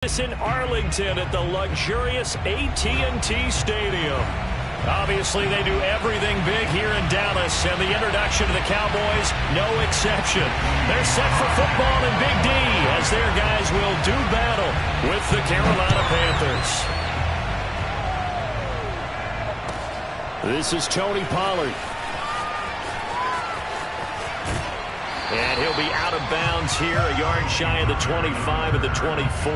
In Arlington at the luxurious AT&T Stadium. Obviously, they do everything big here in Dallas, and the introduction to the Cowboys, no exception. They're set for football in Big D as their guys will do battle with the Carolina Panthers. This is Tony Pollard. And he'll be out of bounds here, a yard shy of the 25 of the 24.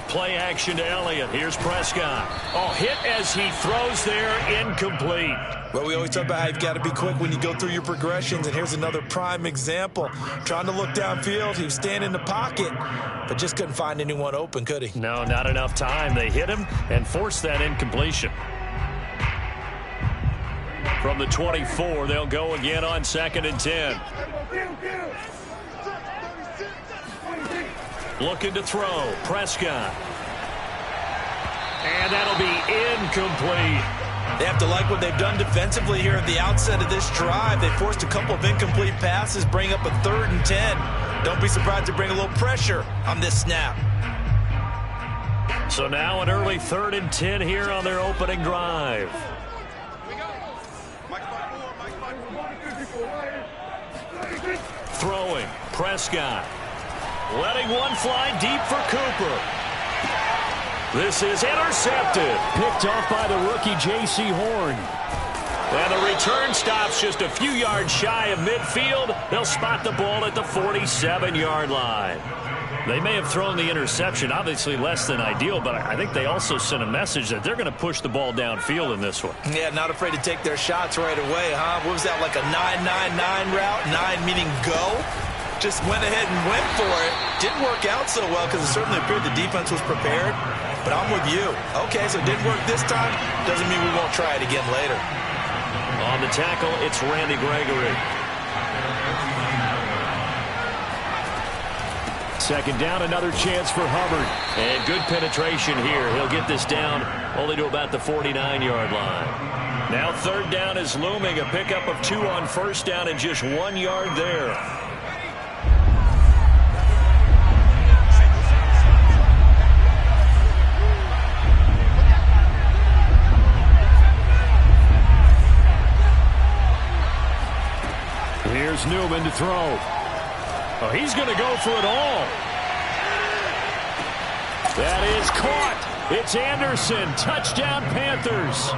Play action to Elliott. Here's Prescott. Oh, hit as he throws there, incomplete. Well, we always talk about how you've got to be quick when you go through your progressions, and here's another prime example. Trying to look downfield, he was standing in the pocket, but just couldn't find anyone open, could he? No, not enough time. They hit him and forced that incompletion. From the 24, they'll go again on 2nd and 10. Looking to throw. Prescott. And that'll be incomplete. They have to like what they've done defensively here at the outset of this drive. They forced a couple of incomplete passes, bring up a 3rd and 10. Don't be surprised to bring a little pressure on this snap. So now an early 3rd and 10 here on their opening drive. Throwing. Prescott. Letting one fly deep for Cooper. This is intercepted. Picked off by the rookie J.C. Horn. And the return stops just a few yards shy of midfield. They'll spot the ball at the 47-yard line. They may have thrown the interception, obviously less than ideal, but I think they also sent a message that they're going to push the ball downfield in this one. Yeah, not afraid to take their shots right away, huh? What was that, like a 9-9-9 route? 9 meaning go? Just went ahead and went for it. Didn't work out so well because it certainly appeared the defense was prepared. But I'm with you. Okay, so it didn't work this time. Doesn't mean we won't try it again later. On the tackle, it's Randy Gregory. 2nd down, another chance for Hubbard. And good penetration here. He'll get this down only to about the 49-yard line. Now 3rd down is looming. A pickup of 2 on 1st down and just 1 yard there. Here's Newman to throw. Oh, he's going to go for it all. That is caught. It's Anderson. Touchdown, Panthers.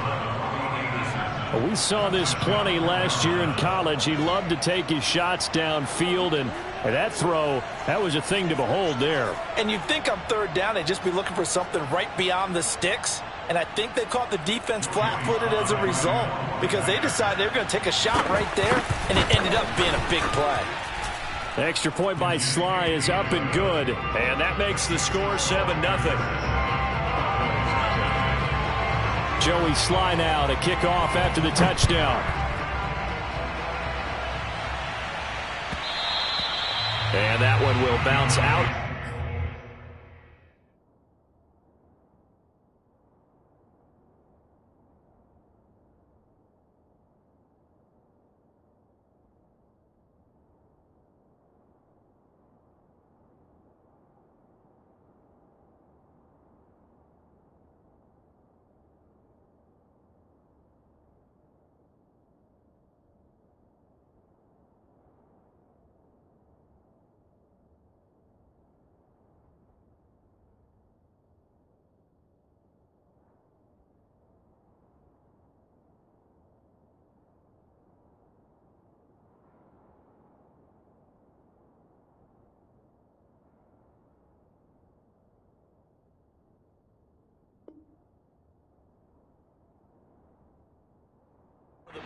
Well, we saw this plenty last year in college. He loved to take his shots downfield, and that throw, that was a thing to behold there. And you'd think on 3rd down they'd just be looking for something right beyond the sticks. And I think they caught the defense flat-footed as a result because they decided they were going to take a shot right there, and it ended up being a big play. Extra point by Sly is up and good, and that makes the score 7-0. Joey Sly now to kick off after the touchdown. And that one will bounce out.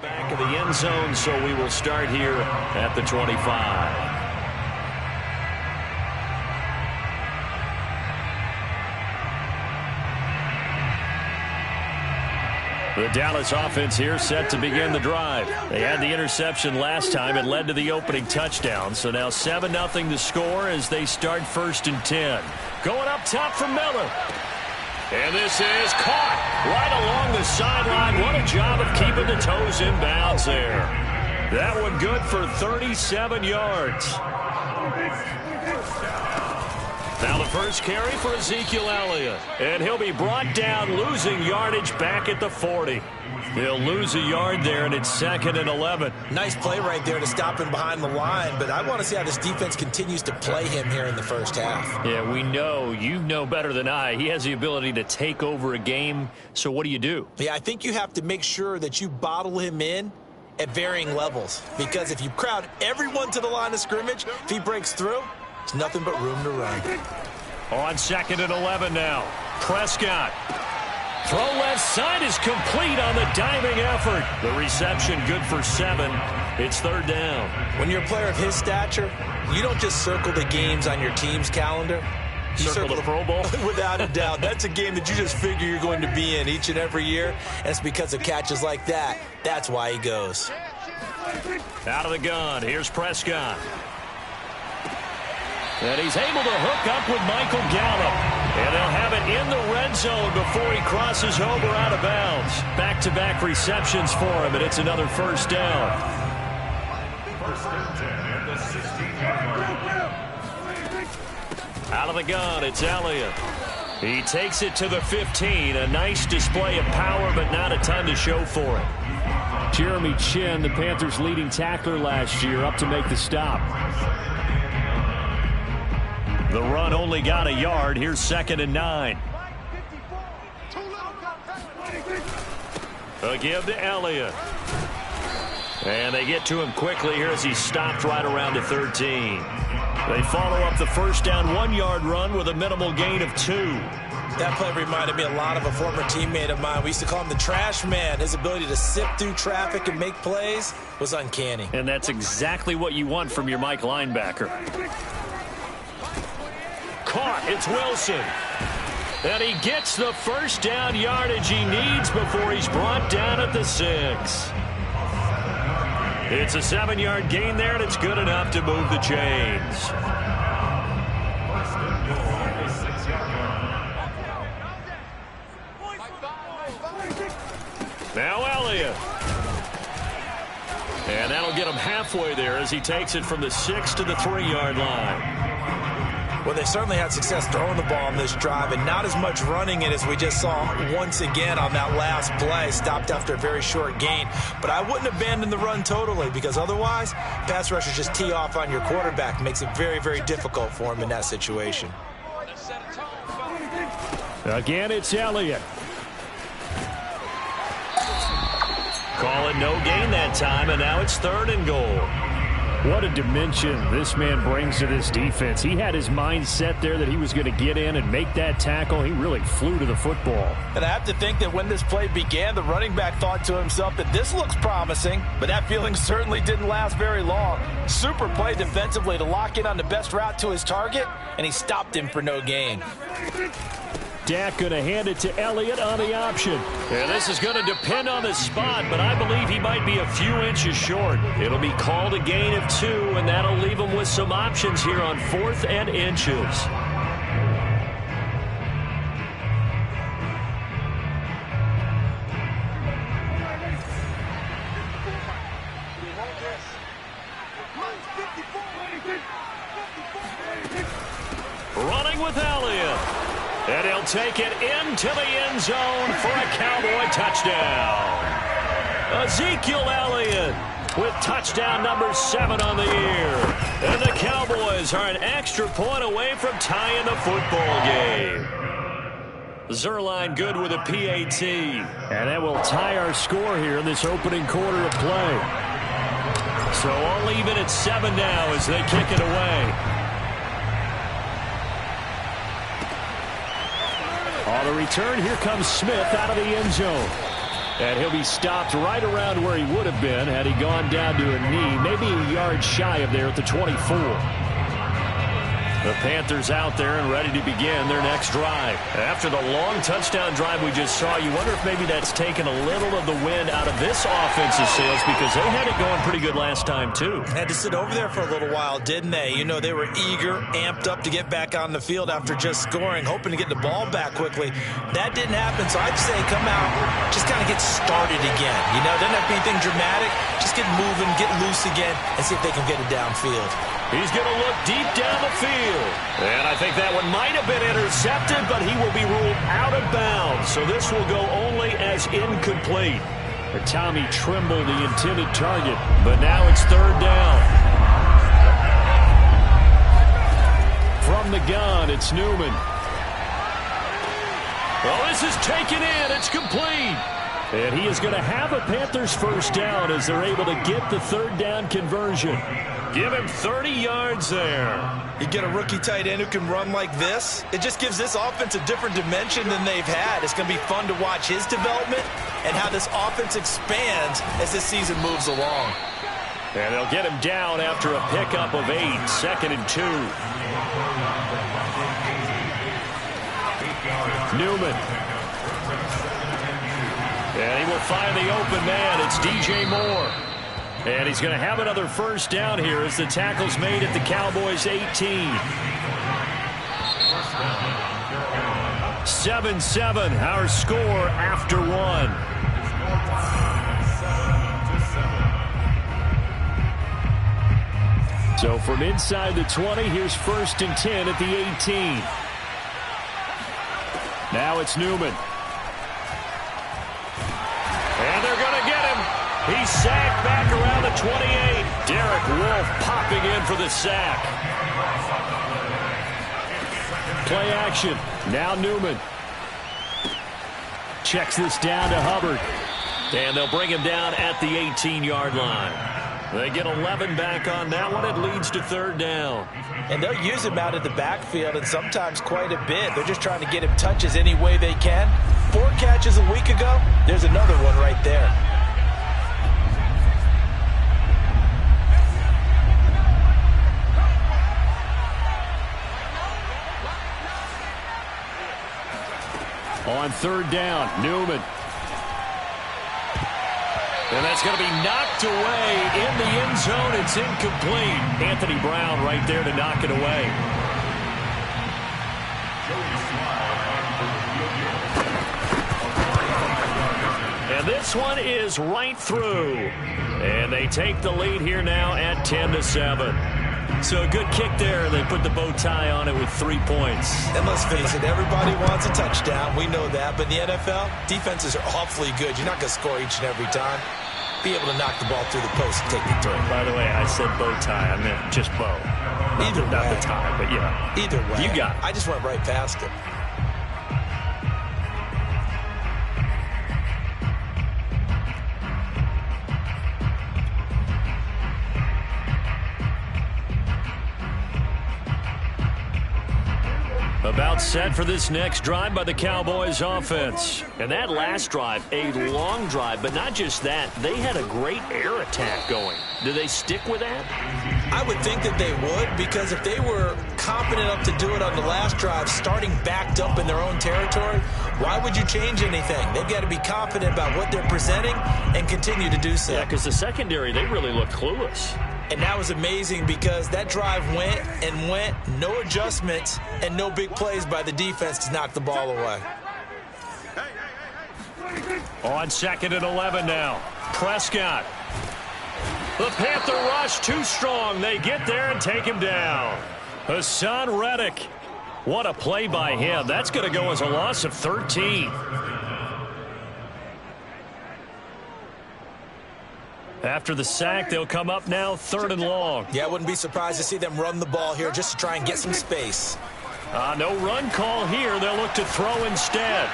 Back of the end zone, so we will start here at the 25. The Dallas offense here set to begin the drive. They had the interception last time. It led to the opening touchdown. So now 7-0 to score as they start 1st and 10. Going up top for Miller. And this is caught right along the sideline. What a job of keeping the toes in bounds there. That one good for 37 yards. Now the first carry for Ezekiel Elliott. And he'll be brought down, losing yardage back at the 40. He'll lose a yard there, and it's 2nd and 11. Nice play right there to stop him behind the line, but I want to see how this defense continues to play him here in the first half. Yeah, we know. You know better than I. He has the ability to take over a game, so what do you do? Yeah, I think you have to make sure that you bottle him in at varying levels, because if you crowd everyone to the line of scrimmage, if he breaks through, it's nothing but room to run. On 2nd and 11 now. Prescott. Throw left side is complete on the diving effort. The reception good for 7. It's 3rd down. When you're a player of his stature, you don't just circle the games on your team's calendar. You circle the Pro Bowl? Without a doubt. That's a game that you just figure you're going to be in each and every year. And it's because of catches like that. That's why he goes. Out of the gun. Here's Prescott. And he's able to hook up with Michael Gallup. And they'll have it in the red zone before he crosses over out of bounds. Back-to-back receptions for him, and it's another 1st down. 1st and 10 at the 16-yard line. Out of the gun, it's Elliott. He takes it to the 15. A nice display of power, but not a ton to show for it. Jeremy Chin, the Panthers' leading tackler last year, up to make the stop. The run only got a yard. Here's 2nd and 9. A give to Elliott. And they get to him quickly here as he's stopped right around the 13. They follow up the 1st down 1-yard run with a minimal gain of 2. That play reminded me a lot of a former teammate of mine. We used to call him the trash man. His ability to sift through traffic and make plays was uncanny. And that's exactly what you want from your Mike linebacker. Caught. It's Wilson. And he gets the 1st down yardage he needs before he's brought down at the 6. It's a 7-yard gain there, and it's good enough to move the chains. Now Elliott. And that'll get him halfway there as he takes it from the 6 to the 3-yard line. Well, they certainly had success throwing the ball on this drive, and not as much running it as we just saw once again on that last play. Stopped after a very short gain. But I wouldn't abandon the run totally, because otherwise, pass rushers just tee off on your quarterback. Makes it very, very difficult for him in that situation. Again, it's Elliott. Call it no gain that time, and now it's 3rd and goal. What a dimension this man brings to this defense. He had his mind set there that he was going to get in and make that tackle. He really flew to the football. And I have to think that when this play began, the running back thought to himself that this looks promising, but that feeling certainly didn't last very long. Super play defensively to lock in on the best route to his target, and he stopped him for no gain. Dak going to hand it to Elliott on the option. And this is going to depend on the spot, but I believe he might be a few inches short. It'll be called a gain of 2, and that'll leave him with some options here on 4th and inches. Running with Elliott. And he'll take it into the end zone for a Cowboy touchdown. Ezekiel Elliott with touchdown number 7 on the year. And the Cowboys are an extra point away from tying the football game. Zerline good with a PAT. And that will tie our score here in this opening quarter of play. So all even at 7 now as they kick it away. On the return, here comes Smith out of the end zone. And he'll be stopped right around where he would have been had he gone down to a knee, maybe a yard shy of there at the 24. The Panthers out there and ready to begin their next drive. After the long touchdown drive we just saw, you wonder if maybe that's taken a little of the wind out of this offense's sails because they had it going pretty good last time, too. Had to sit over there for a little while, didn't they? You know, they were eager, amped up to get back on the field after just scoring, hoping to get the ball back quickly. That didn't happen, so I'd say come out, just kind of get started again. You know, doesn't have to be anything dramatic. Just get moving, get loose again, and see if they can get it downfield. He's going to look deep down the field. And I think that one might have been intercepted, but he will be ruled out of bounds. So this will go only as incomplete. Tommy Trimble, the intended target, but now it's third down. From the gun, it's Newman. Well, this is taken in. It's complete. And he is going to have a Panthers first down as they're able to get the third down conversion. Give him 30 yards there. You get a rookie tight end who can run like this, it just gives this offense a different dimension than they've had. It's going to be fun to watch his development and how this offense expands as this season moves along. And they'll get him down after a pickup of 8, 2nd and 2. Newman. And he will find the open man. It's DJ Moore. And he's going to have another first down here as the tackle's made at the Cowboys' 18. 7-7, our score after 1. So from inside the 20, here's 1st and 10 at the 18. Now it's Newman. And they're going to get him. He's sacked back around the 28. Derek Wolfe popping in for the sack. Play action. Now Newman. Checks this down to Hubbard. And they'll bring him down at the 18-yard line. They get 11 back on that one. It leads to third down. And they'll use him out of the backfield and sometimes quite a bit. They're just trying to get him touches any way they can. 4 catches a week ago. There's another one right there. On third down, Newman. And that's going to be knocked away in the end zone. It's incomplete. Anthony Brown right there to knock it away. And this one is right through. And they take the lead here now at 10-7. So a good kick there. They put the bow tie on it with 3 points. And let's face it, everybody wants a touchdown. We know that. But in the NFL, defenses are awfully good. You're not going to score each and every time. Be able to knock the ball through the post and take the throw. By the way, I said bow tie. I meant just bow. Either way. Not the tie, but yeah. Either way. You got it. I just went right past it. About set for this next drive by the Cowboys offense. And that last drive, a long drive, but not just that. They had a great air attack going. Do they stick with that? I would think that they would, because if they were confident enough to do it on the last drive, starting backed up in their own territory, why would you change anything? They've got to be confident about what they're presenting and continue to do so. Yeah, because the secondary, they really looked clueless. And that was amazing because that drive went and went, no adjustments, and no big plays by the defense to knock the ball away. On 2nd and 11 now. Prescott. The Panther rush too strong. They get there and take him down. Hassan Reddick. What a play by him. That's going to go as a loss of 13. After the sack, they'll come up now 3rd and long. Yeah, I wouldn't be surprised to see them run the ball here just to try and get some space. No run call here. They'll look to throw instead.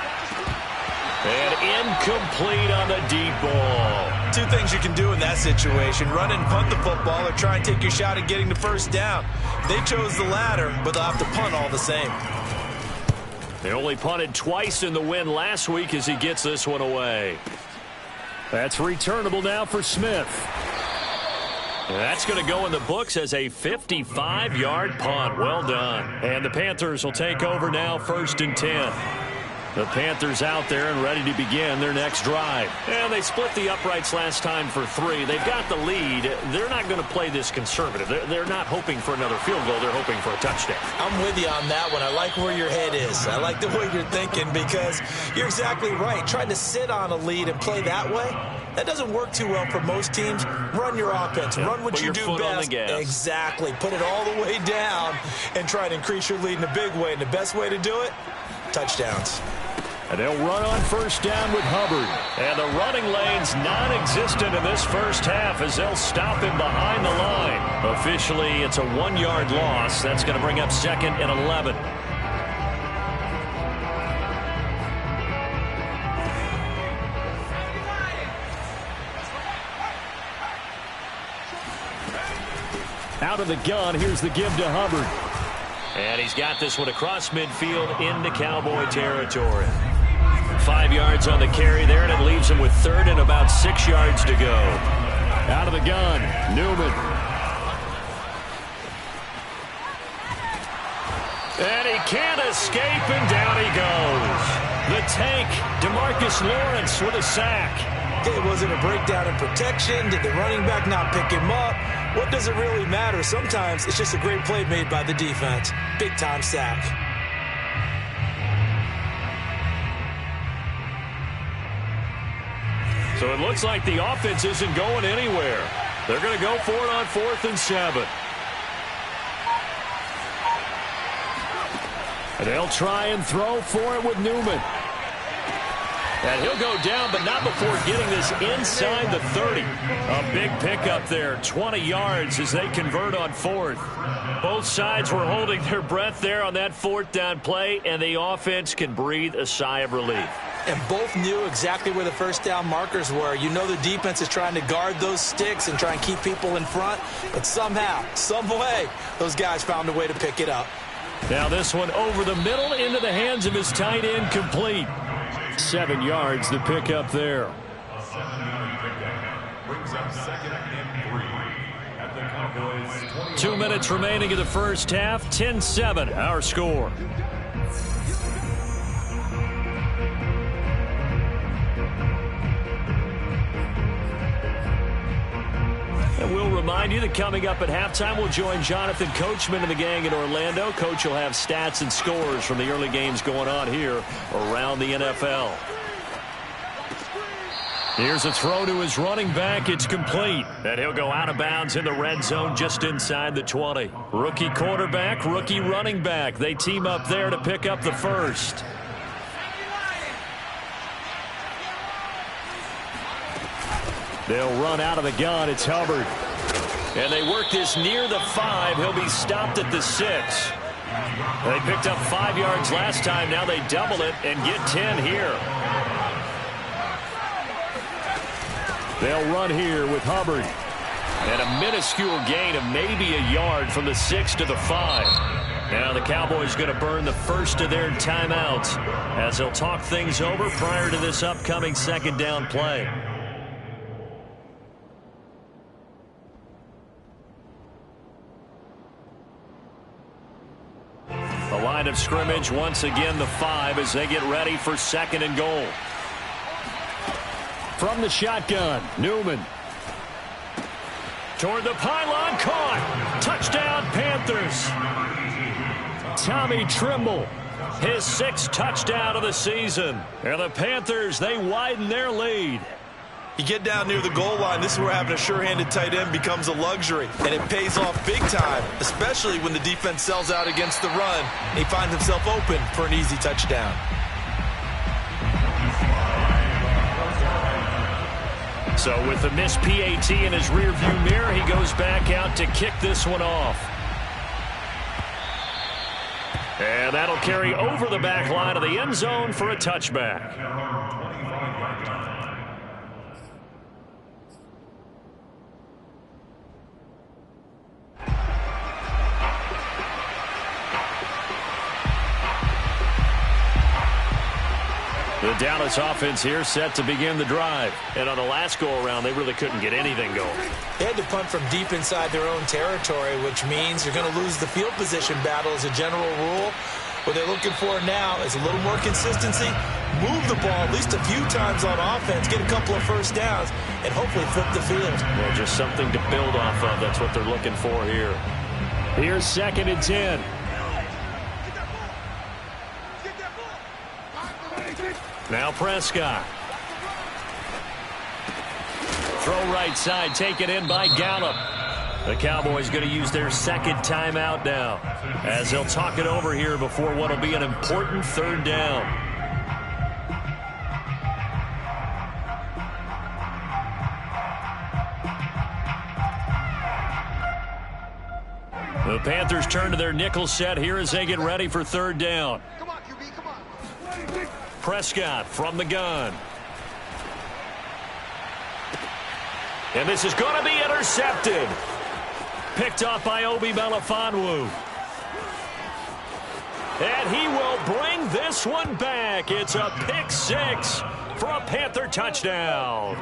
And incomplete on the deep ball. 2 things you can do in that situation. Run and punt the football or try and take your shot at getting the first down. They chose the latter, but they'll have to punt all the same. They only punted twice in the win last week as he gets this one away. That's returnable now for Smith. That's going to go in the books as a 55-yard punt. Well done. And the Panthers will take over now, 1st and 10. The Panthers out there and ready to begin their next drive. And they split the uprights last time for 3. They've got the lead. They're not going to play this conservative. They're not hoping for another field goal. They're hoping for a touchdown. I'm with you on that one. I like where your head is. I like the way you're thinking because you're exactly right. Trying to sit on a lead and play that way, that doesn't work too well for most teams. Run your offense. Run what you do best. Exactly. Put it all the way down and try to increase your lead in a big way. And the best way to do it, touchdowns. And they'll run on 1st down with Hubbard. And the running lane's non-existent in this first half as they'll stop him behind the line. Officially, it's a 1-yard loss. That's going to bring up 2nd and 11. Out of the gun, here's the give to Hubbard. And he's got this one across midfield into Cowboy territory. 5 yards on the carry there, and it leaves him with 3rd and about 6 yards to go. Out of the gun, Newman. And he can't escape, and down he goes. The tank, DeMarcus Lawrence with a sack. It wasn't a breakdown in protection. Did the running back not pick him up? What does it really matter? Sometimes it's just a great play made by the defense. Big-time sack. So it looks like the offense isn't going anywhere. They're going to go for it on 4th and 7. And they'll try and throw for it with Newman. And he'll go down, but not before getting this inside the 30. A big pickup there, 20 yards as they convert on 4th. Both sides were holding their breath there on that 4th down play, and the offense can breathe a sigh of relief. And both knew exactly where the 1st down markers were. You know the defense is trying to guard those sticks and try and keep people in front. But somehow, some way, those guys found a way to pick it up. Now this one over the middle into the hands of his tight end, complete. 7 yards, the pickup there. Brings up 2nd and 3 at the Cowboys. 2 minutes remaining in the first half. 10-7, our score. And we'll remind you that coming up at halftime, we'll join Jonathan Coachman and the gang in Orlando. Coach will have stats and scores from the early games going on here around the NFL. Here's a throw to his running back. It's complete. And he'll go out of bounds in the red zone just inside the 20. Rookie quarterback, rookie running back. They team up there to pick up the first. They'll run out of the gun. It's Hubbard. And they work this near the 5. He'll be stopped at the 6. They picked up 5 yards last time. Now they double it and get 10 here. They'll run here with Hubbard. And a minuscule gain of maybe a yard from the 6 to the 5. Now the Cowboys going to burn the first of their timeouts as they'll talk things over prior to this upcoming 2nd down play. The line of scrimmage, once again, the 5 as they get ready for 2nd and goal. From the shotgun, Newman. Toward the pylon, caught. Touchdown, Panthers. Tommy Trimble, his 6th touchdown of the season. And the Panthers, they widen their lead. You get down near the goal line, this is where having a sure-handed tight end becomes a luxury. And it pays off big time, especially when the defense sells out against the run. And he finds himself open for an easy touchdown. So with the missed PAT in his rearview mirror, he goes back out to kick this one off. And that'll carry over the back line of the end zone for a touchback. The The Dallas offense here set to begin the drive. And on the last go-around, they really couldn't get anything going. They had to punt from deep inside their own territory, which means you're going to lose the field position battle as a general rule. What they're looking for now is a little more consistency, move the ball at least a few times on offense, get a couple of first downs, and hopefully flip the field. Well, just something to build off of. That's what they're looking for here. Here's 2nd and 10. Now Prescott. Throw right side, taken in by Gallup. The Cowboys going to use their 2nd timeout now, as they'll talk it over here before what will be an important 3rd down. The Panthers turn to their nickel set here as they get ready for 3rd down. Come on, QB, come on. Prescott from the gun. And this is going to be intercepted. Picked off by Obi Melifonwu. And he will bring this one back. It's a pick 6 for a Panther touchdown.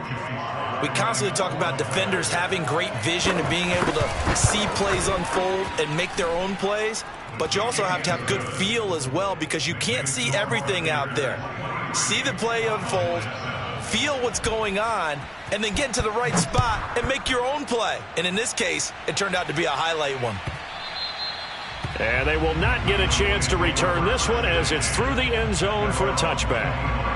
We constantly talk about defenders having great vision and being able to see plays unfold and make their own plays. But you also have to have good feel as well, because you can't see everything out there. See the play unfold, feel what's going on, and then get to the right spot and make your own play. And in this case, it turned out to be a highlight one. And they will not get a chance to return this one as it's through the end zone for a touchback.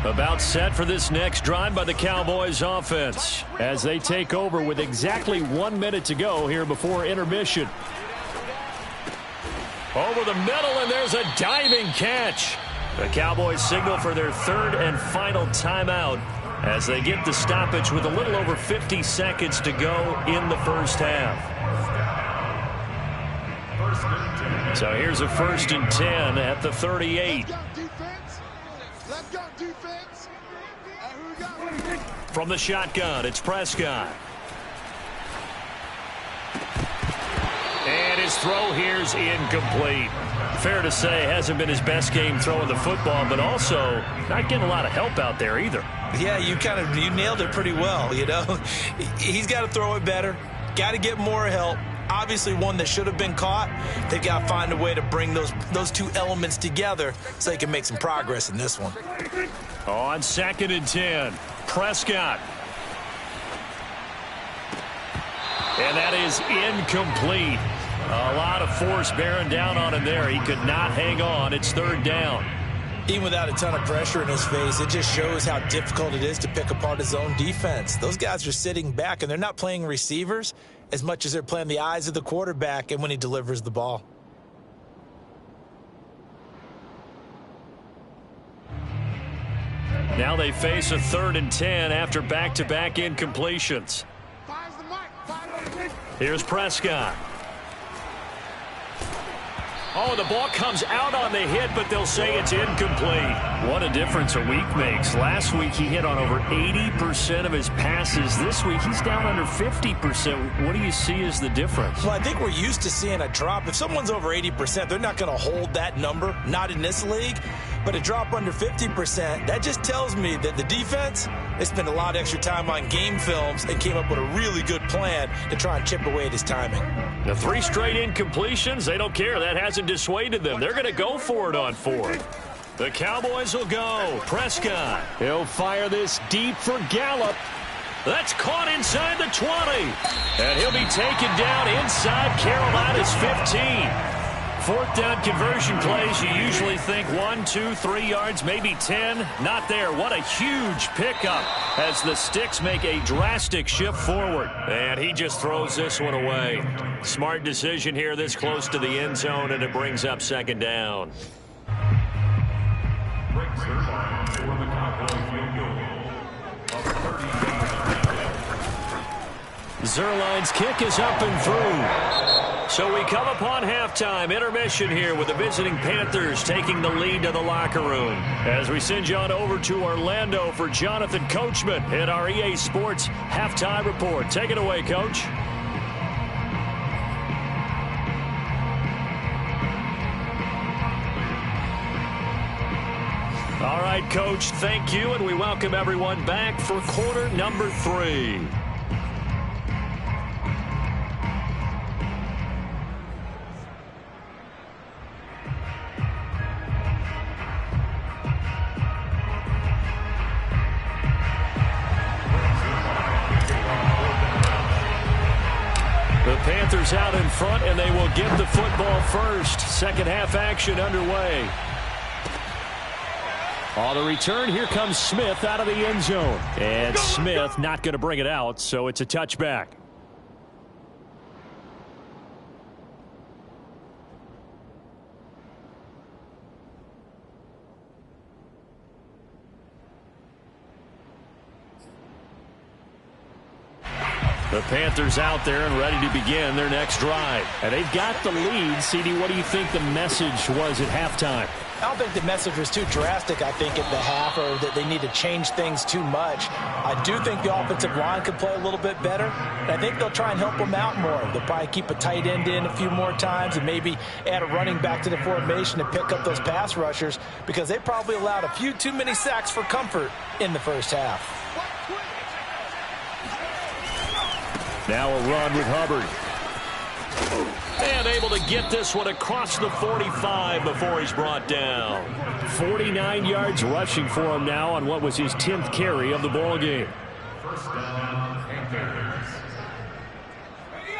About set for this next drive by the Cowboys offense as they take over with exactly 1 minute to go here before intermission. Over the middle, and there's a diving catch. The Cowboys signal for their 3rd and final timeout as they get the stoppage with a little over 50 seconds to go in the first half. So here's a 1st and 10 at the 38. Let's go, defense. From the shotgun, it's Prescott. And his throw here's incomplete. Fair to say, hasn't been his best game throwing the football, but also not getting a lot of help out there either. Yeah, you nailed it pretty well, you know. He's got to throw it better, got to get more help. Obviously one that should have been caught. They've got to find a way to bring those two elements together so they can make some progress in this one. On 2nd and 10, Prescott. And that is incomplete. A lot of force bearing down on him there. He could not hang on. It's 3rd down. Even without a ton of pressure in his face, it just shows how difficult it is to pick apart his own defense. Those guys are sitting back, and they're not playing receivers as much as they're playing the eyes of the quarterback and when he delivers the ball. Now they face a 3rd and 10 after back-to-back incompletions. Here's Prescott. Oh, the ball comes out on the hit, but they'll say it's incomplete. What a difference a week makes. Last week he hit on over 80% of his passes. This week he's down under 50%. What do you see as the difference? Well, I think we're used to seeing a drop. If someone's over 80%, they're not going to hold that number, not in this league. But a drop under 50%, that just tells me that the defense, they spent a lot of extra time on game films and came up with a really good plan to try and chip away at his timing. The 3 straight incompletions, they don't care. That hasn't dissuaded them. They're going to go for it on 4th. The Cowboys will go. Prescott. He'll fire this deep for Gallup. That's caught inside the 20. And he'll be taken down inside Carolina's 15. 4th down conversion plays, you usually think 1, 2, 3 yards, maybe 10. Not there. What a huge pickup as the Sticks make a drastic shift forward. And he just throws this one away. Smart decision here this close to the end zone, and it brings up 2nd down. Zerline's kick is up and through. So we come upon halftime, intermission here with the visiting Panthers taking the lead to the locker room. As we send you on over to Orlando for Jonathan Coachman in our EA Sports Halftime Report. Take it away, Coach. All right, Coach, thank you, and we welcome everyone back for quarter number 3. The Panthers out in front, and they will get the football first. Second half action underway. On the return, here comes Smith out of the end zone. And Smith not going to bring it out, so it's a touchback. The Panthers out there and ready to begin their next drive. And they've got the lead. CD, what do you think the message was at halftime? I don't think the message was too drastic, I think, at the half, or that they need to change things too much. I do think the offensive line could play a little bit better, and I think they'll try and help them out more. They'll probably keep a tight end in a few more times and maybe add a running back to the formation to pick up those pass rushers, because they probably allowed a few too many sacks for comfort in the first half. Now a run with Hubbard. And able to get this one across the 45 before he's brought down. 49 yards rushing for him now on what was his 10th carry of the ball game.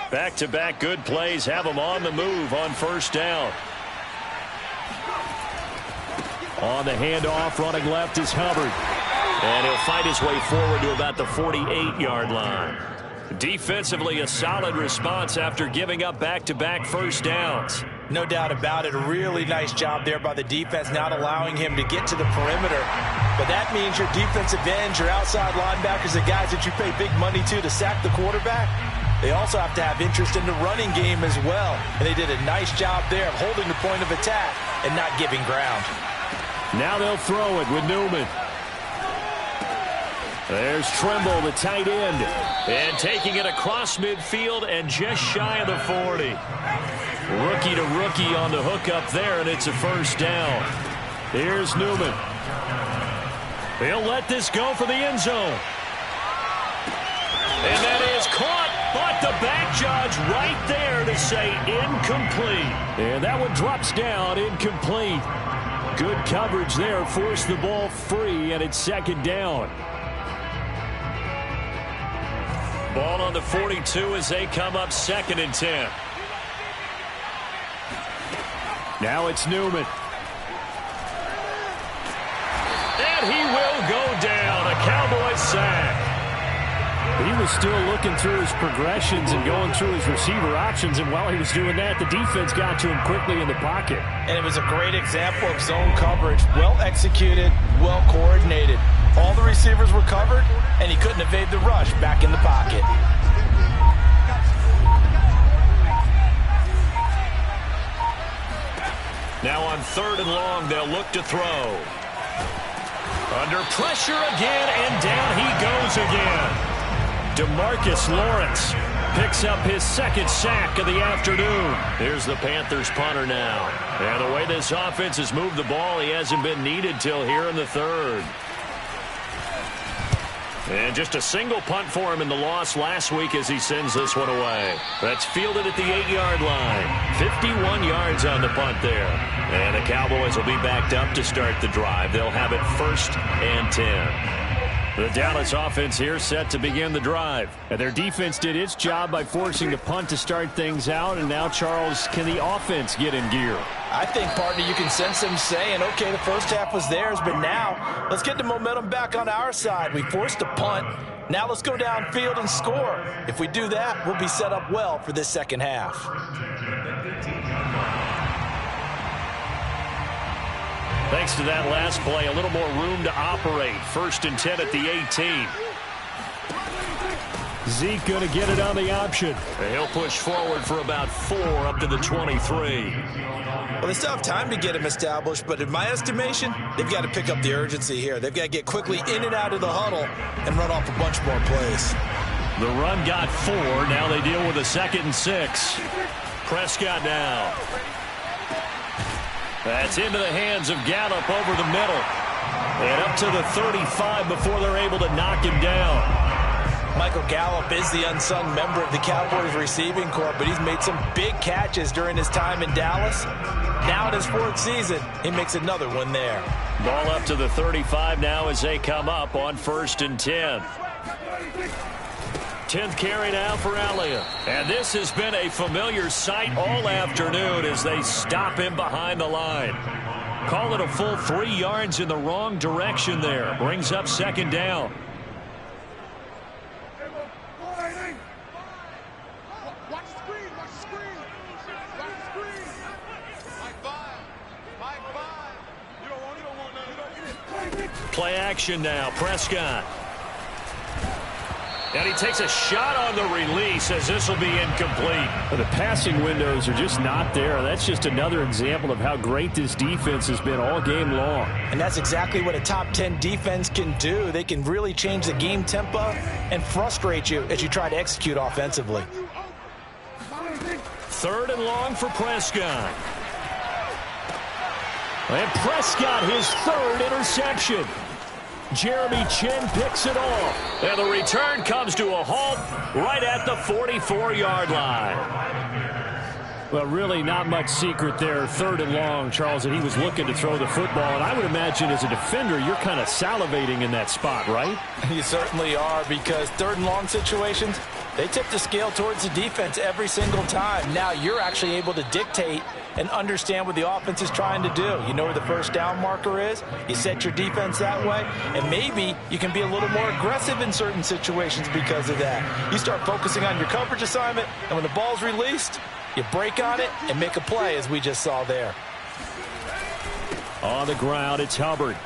Back-to-back good plays have him on the move on first down. On the handoff, running left is Hubbard. And he'll fight his way forward to about the 48-yard line. Defensively, a solid response after giving up back-to-back first downs. No doubt about it. A really nice job there by the defense, not allowing him to get to the perimeter. But that means your defensive ends, your outside linebackers, the guys that you pay big money to sack the quarterback, they also have to have interest in the running game as well. And they did a nice job there of holding the point of attack and not giving ground. Now they'll throw it with Newman. There's Trimble, the tight end. And taking it across midfield and just shy of the 40. Rookie to rookie on the hookup there, and it's a first down. Here's Newman. He'll let this go for the end zone. And that is caught, but the back judge right there to say incomplete. And that one drops down, incomplete. Good coverage there, forced the ball free, and it's second down. Ball on the 42 as they come up 2nd and 10. Now it's Newman. And he will go down. A Cowboys sack. He was still looking through his progressions and going through his receiver options, and while he was doing that, the defense got to him quickly in the pocket. And it was a great example of zone coverage. Well executed, well coordinated. All the receivers were covered, and he couldn't evade the rush back in the pocket. Now on 3rd and long, they'll look to throw. Under pressure again, and down he goes again. DeMarcus Lawrence picks up his 2nd sack of the afternoon. Here's the Panthers punter now. And the way this offense has moved the ball, he hasn't been needed till here in the 3rd. And just a single punt for him in the loss last week as he sends this one away. That's fielded at the 8-yard line. 51 yards on the punt there. And the Cowboys will be backed up to start the drive. They'll have it 1st and 10. The Dallas offense here set to begin the drive. And their defense did its job by forcing the punt to start things out. And now, Charles, can the offense get in gear? I think, partner, you can sense them saying, okay, the first half was theirs, but now let's get the momentum back on our side. We forced a punt. Now let's go downfield and score. If we do that, we'll be set up well for this second half. Thanks to that last play, a little more room to operate. 1st and 10 at the 18. Zeke going to get it on the option. And he'll push forward for about 4 up to the 23. Well, they still have time to get him established, but in my estimation, they've got to pick up the urgency here. They've got to get quickly in and out of the huddle and run off a bunch more plays. The run got 4. Now they deal with a 2nd and 6. Prescott now. That's into the hands of Gallup over the middle. And up to the 35 before they're able to knock him down. Michael Gallup is the unsung member of the Cowboys receiving corps, but he's made some big catches during his time in Dallas. Now in his 4th season, he makes another one there. Ball up to the 35 now as they come up on 1st and 10. 10th carry now for Elliott. And this has been a familiar sight all afternoon as they stop him behind the line. Call it a full 3 yards in the wrong direction there. Brings up 2nd down. Play action now. Prescott. And he takes a shot on the release as this will be incomplete. The passing windows are just not there. That's just another example of how great this defense has been all game long. And that's exactly what a top 10 defense can do. They can really change the game tempo and frustrate you as you try to execute offensively. 3rd and long for Prescott. And Prescott, his 3rd interception. Jeremy Chin picks it off. And the return comes to a halt right at the 44-yard line. Well, really not much secret there. 3rd and long, Charles, that he was looking to throw the football. And I would imagine as a defender, you're kind of salivating in that spot, right? You certainly are, because 3rd and long situations, they tip the scale towards the defense every single time. Now you're actually able to dictate and understand what the offense is trying to do. You know where the 1st down marker is. You set your defense that way, and maybe you can be a little more aggressive in certain situations because of that. You start focusing on your coverage assignment, and when the ball's released, you break on it and make a play, as we just saw there. On the ground, it's Hubbard.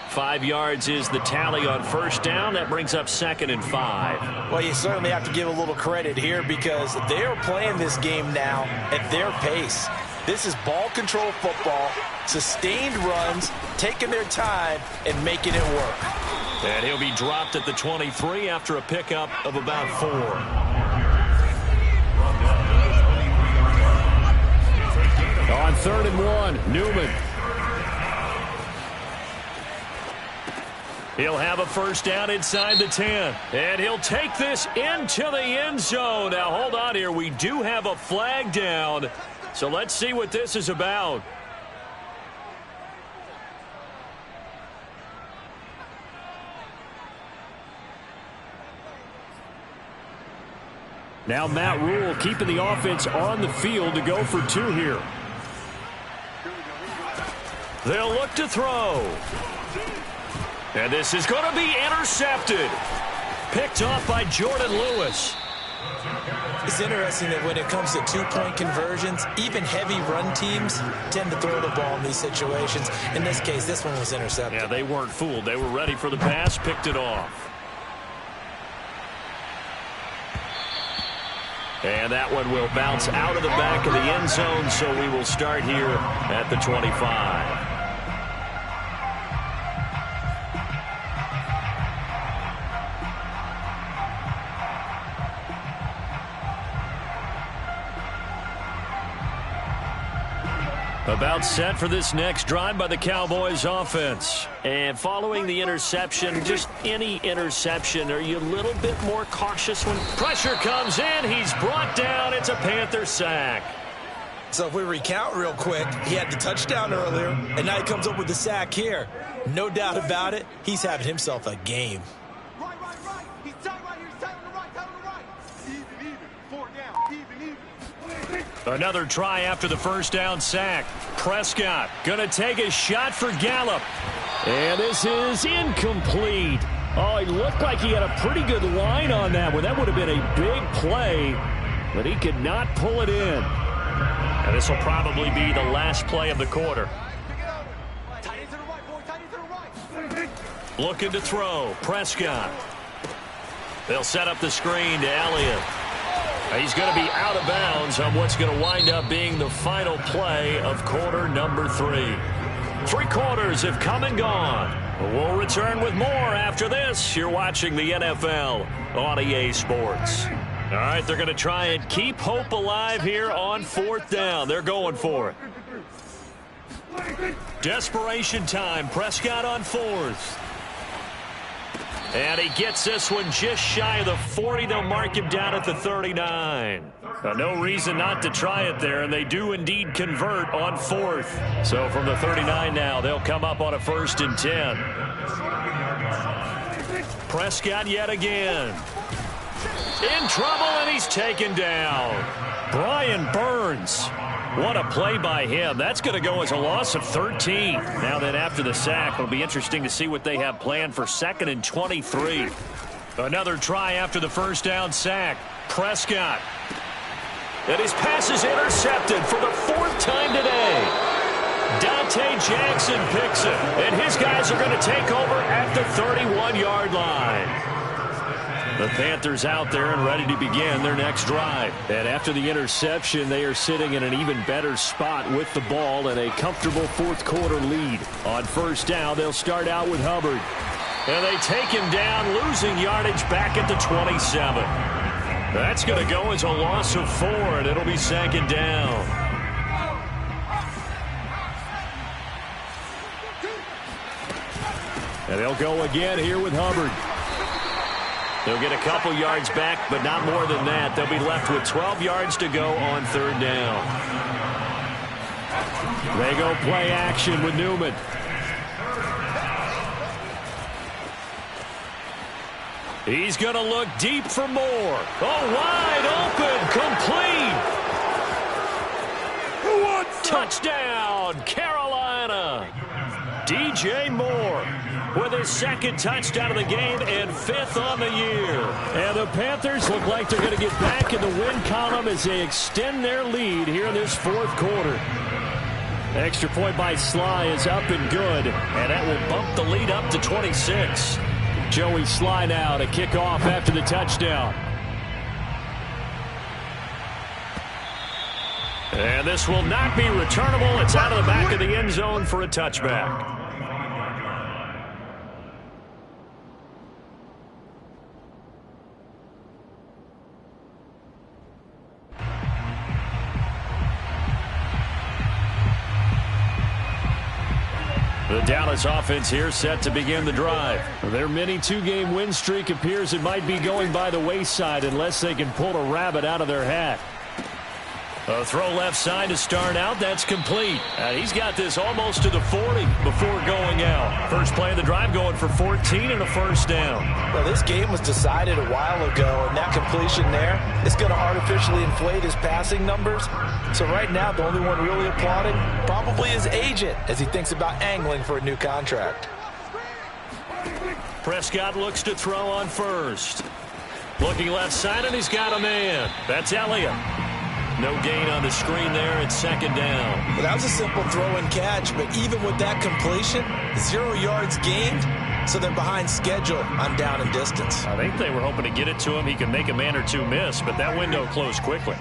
5 yards is the tally on 1st down. That brings up 2nd and 5. Well, you certainly have to give a little credit here because they're playing this game now at their pace. This is ball control football, sustained runs, taking their time and making it work. And he'll be dropped at the 23 after a pickup of about 4. On 3rd and 1, Newman. He'll have a 1st down inside the 10. And he'll take this into the end zone. Now, hold on here. We do have a flag down. So let's see what this is about. Now Matt Rule keeping the offense on the field to go for 2 here. They'll look to throw. And this is going to be intercepted. Picked off by Jordan Lewis. It's interesting that when it comes to 2-point conversions, even heavy run teams tend to throw the ball in these situations. In this case, this one was intercepted. Yeah, they weren't fooled. They were ready for the pass, picked it off. And that one will bounce out of the back of the end zone, so we will start here at the 25. About set for this next drive by the Cowboys offense. And following the interception, just any interception, are you a little bit more cautious when pressure comes in? He's brought down. It's a Panther sack. So if we recount real quick, he had the touchdown earlier, and now he comes up with the sack here. No doubt about it, he's having himself a game. Right. He's tight right here. He's tight on the right. Tight on the right. Even. 4 down. Even. Another try after the 1st down sack. Prescott going to take a shot for Gallup. And this is incomplete. Oh, he looked like he had a pretty good line on that one. That would have been a big play, but he could not pull it in. And this will probably be the last play of the quarter. Tight into the right, boy. Tight into the right. Looking to throw. Prescott. They'll set up the screen to Elliott. He's going to be out of bounds on what's going to wind up being the final play of quarter number 3. 3 quarters have come and gone. We'll return with more after this. You're watching the NFL on EA Sports. All right, they're going to try and keep hope alive here on 4th down. They're going for it. Desperation time. Prescott on 4th. And he gets this one just shy of the 40. They'll mark him down at the 39. No reason not to try it there, and they do indeed convert on 4th. So from the 39 now, they'll come up on a 1st and 10. Prescott yet again. In trouble, and he's taken down. Brian Burns. What a play by him. That's going to go as a loss of 13. Now then, after the sack, it'll be interesting to see what they have planned for 2nd and 23. Another try after the 1st down sack. Prescott. And his pass is intercepted for the 4th time today. Dante Jackson picks it, and his guys are going to take over at the 31-yard line. The Panthers out there and ready to begin their next drive. And after the interception, they are sitting in an even better spot with the ball and a comfortable 4th quarter lead. On 1st down, they'll start out with Hubbard. And they take him down, losing yardage back at the 27. That's going to go as a loss of 4, and it'll be 2nd down. And they'll go again here with Hubbard. They'll get a couple yards back, but not more than that. They'll be left with 12 yards to go on 3rd down. They go play action with Newman. He's going to look deep for more. Oh, wide open, complete. Touchdown, Carolina. DJ Moore with his 2nd touchdown of the game and 5th on the year. And the Panthers look like they're going to get back in the win column as they extend their lead here in this 4th quarter. Extra point by Sly is up and good, and that will bump the lead up to 26. Joey Sly now to kick off after the touchdown. And this will not be returnable. It's out of the back of the end zone for a touchback. The Dallas offense here set to begin the drive. Their mini 2-game win streak appears it might be going by the wayside unless they can pull a rabbit out of their hat. A throw left side to start out. That's complete. He's got this almost to the 40 before going out. First play of the drive going for 14 and a 1st down. Well, this game was decided a while ago, and that completion there is going to artificially inflate his passing numbers. So right now, the only one really applauding probably his agent as he thinks about angling for a new contract. Prescott looks to throw on 1st. Looking left side, and he's got a man. That's Elliott. No gain on the screen there. It's 2nd down. Well, that was a simple throw and catch, but even with that completion, 0 yards gained, so they're behind schedule on down and distance. I think they were hoping to get it to him. He could make a man or 2 miss, but that window closed quickly.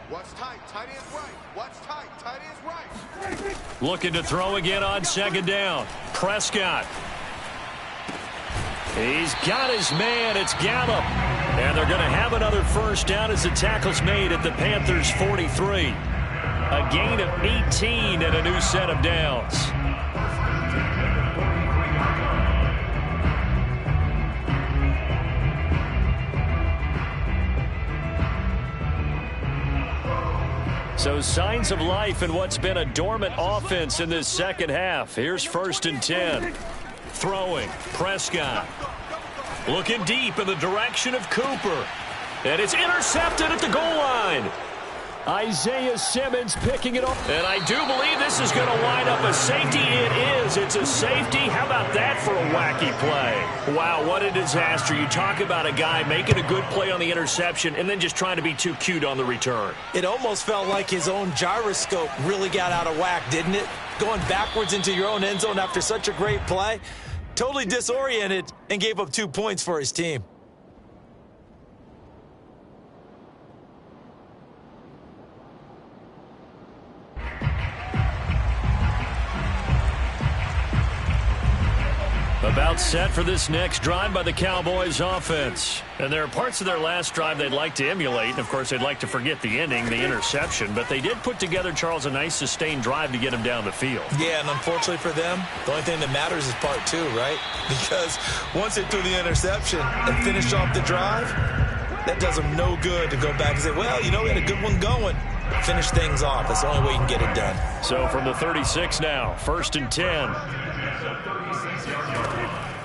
What's tight? Tight end's right. What's tight? Tight end's right. Looking to throw again on 2nd down. Prescott. He's got his man. It's Gallup. And they're going to have another 1st down as the tackle's made at the Panthers' 43. A gain of 18 and a new set of downs. So signs of life in what's been a dormant offense in this 2nd half. Here's 1st and 10. Throwing. Prescott. Looking deep in the direction of Cooper. And it's intercepted at the goal line. Isaiah Simmons picking it up. And I do believe this is going to wind up a safety. It is. It's a safety. How about that for a wacky play? Wow, what a disaster. You talk about a guy making a good play on the interception and then just trying to be too cute on the return. It almost felt like his own gyroscope really got out of whack, didn't it? Going backwards into your own end zone after such a great play. totally disoriented and gave up 2 points for his team. About set for this next drive by the Cowboys offense. And there are parts of their last drive they'd like to emulate. And, of course, they'd like to forget the ending, the interception. But they did put together, Charles, a nice sustained drive to get him down the field. Yeah, and unfortunately for them, the only thing that matters is part 2, right? Because once they threw the interception and finished off the drive, that does them no good to go back and say, well, you know, we had a good one going. Finish things off. That's the only way you can get it done. So from the 36 now, 1st and 10.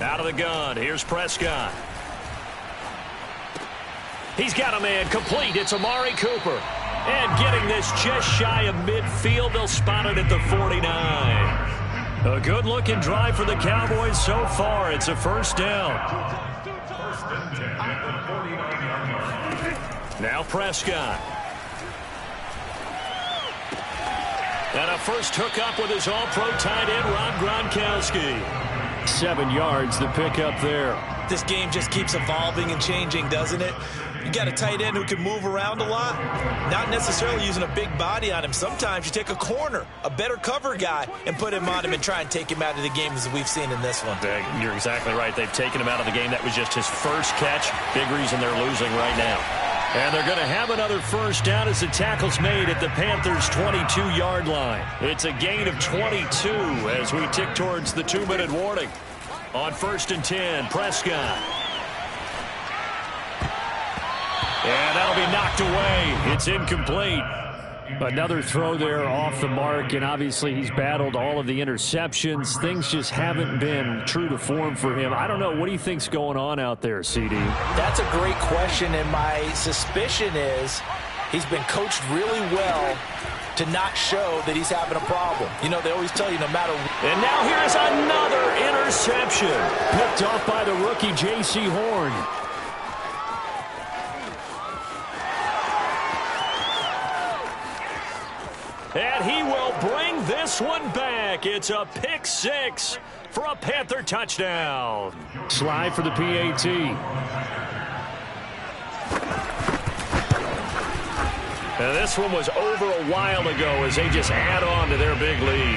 Out of the gun, here's Prescott. He's got a man complete. It's Amari Cooper. And getting this just shy of midfield, they'll spot it at the 49. A good-looking drive for the Cowboys so far. It's a first down. Now Prescott. And a first hookup with his all-pro tight end, Rob Gronkowski. 7 yards, the pickup there. This game just keeps evolving and changing, doesn't it? You got a tight end who can move around a lot, not necessarily using a big body on him. Sometimes you take a corner, a better cover guy, and put him on him and try and take him out of the game as we've seen in this one. You're exactly right. They've taken him out of the game. That was just his first catch. Big reason they're losing right now. And they're going to have another first down as the tackle's made at the Panthers' 22-yard line. It's a gain of 22 as we tick towards the 2-minute warning. On 1st and 10, Prescott. And that'll be knocked away. It's incomplete. Another throw there off the mark, and obviously he's battled all of the interceptions. Things just haven't been true to form for him. I don't know. What do you think's going on out there, CD? That's a great question, and my suspicion is he's been coached really well to not show that he's having a problem. You know, they always tell you no matter. And now here's another interception. Picked off by the rookie J.C. Horn. And he will bring this one back. It's a pick 6 for a Panther touchdown. Slide for the PAT. And this one was over a while ago as they just add on to their big lead.